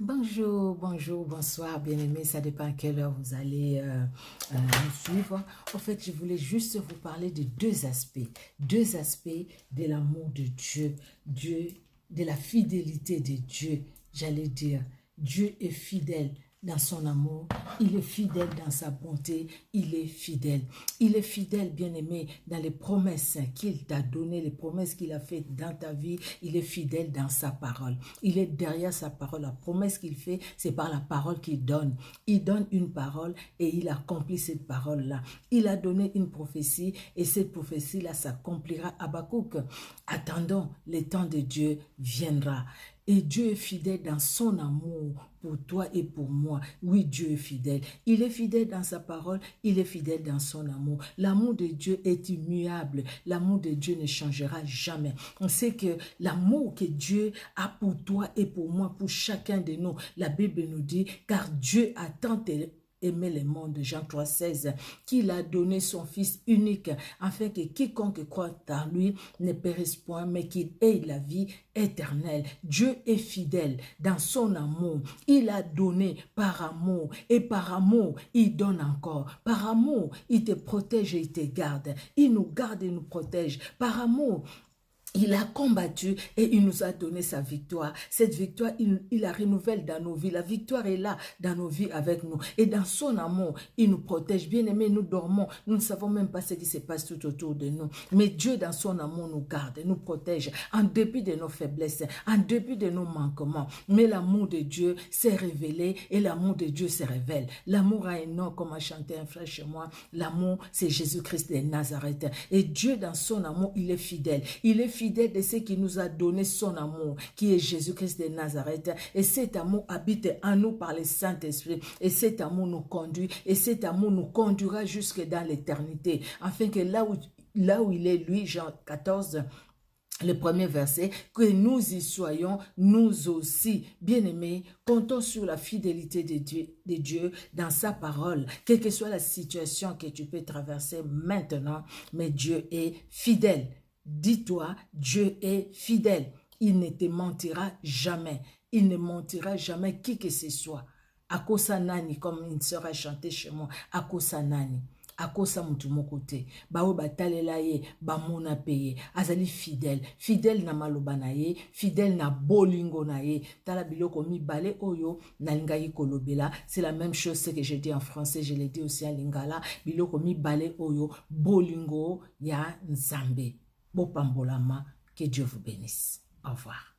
Bonjour, bonjour, bonsoir, bien-aimés. Ça dépend à quelle heure vous allez nous suivre. En fait, je voulais juste vous parler de deux aspects de l'amour de Dieu, de la fidélité de Dieu. J'allais dire, Dieu est fidèle dans son amour, il est fidèle dans sa bonté, il est fidèle. Il est fidèle, bien-aimé, dans les promesses qu'il t'a données, les promesses qu'il a faites dans ta vie. Il est fidèle dans sa parole. Il est derrière sa parole. La promesse qu'il fait, c'est par la parole qu'il donne. Il donne une parole et il accomplit cette parole-là. Il a donné une prophétie et cette prophétie-là s'accomplira. Habakkuk, attendons, le temps de Dieu viendra. Et Dieu est fidèle dans son amour pour toi et pour moi. Oui, Dieu est fidèle. Il est fidèle dans sa parole, il est fidèle dans son amour. L'amour de Dieu est immuable. L'amour de Dieu ne changera jamais. On sait que l'amour que Dieu a pour toi et pour moi, pour chacun de nous, la Bible nous dit, car Dieu a tant aimé le monde, Jean 3,16, qu'il a donné son Fils unique, afin que quiconque croit en lui ne périsse point, mais qu'il ait la vie éternelle. Dieu est fidèle dans son amour. Il a donné par amour, et par amour, il donne encore. Par amour, il te protège et il te garde. Il nous garde et nous protège. Par amour, il a combattu et il nous a donné sa victoire. Cette victoire, il la renouvelle dans nos vies. La victoire est là dans nos vies avec nous. Et dans son amour, il nous protège. Bien aimés, nous dormons. Nous ne savons même pas ce qui se passe tout autour de nous. Mais Dieu, dans son amour, nous garde, nous protège en dépit de nos faiblesses, en dépit de nos manquements. Mais l'amour de Dieu s'est révélé et l'amour de Dieu se révèle. L'amour a un nom, comme a chanté un frère chez moi. L'amour, c'est Jésus-Christ de Nazareth. Et Dieu, dans son amour, il est fidèle. Il est fidèle de ce qui nous a donné son amour, qui est Jésus-Christ de Nazareth. Et cet amour habite en nous par le Saint-Esprit. Et cet amour nous conduit. Et cet amour nous conduira jusque dans l'éternité. Afin que là où il est, lui, Jean 14, le premier verset, que nous y soyons, nous aussi, bien-aimés, comptons sur la fidélité de Dieu dans sa parole, quelle que soit la situation que tu peux traverser maintenant, mais Dieu est fidèle. Dis-toi, Dieu est fidèle. Il ne te mentira jamais. Il ne mentira jamais qui que ce soit. Akosa nani, comme une sœur a chanté chez moi, Akosa nani. Akosa mutu mokote. Bao batalela ye, bamona peye. Azali fidèle. Fidèle na maloba na ye, fidèle na bolingo na ye. Tala biloko mi bale oyo, na lingai kolobela. C'est la même chose que j'ai dit en français, je l'ai dit aussi en lingala. Biloko mi bale oyo, bolingo ya nzambe. Bopambolama, que Dieu vous bénisse. Au revoir.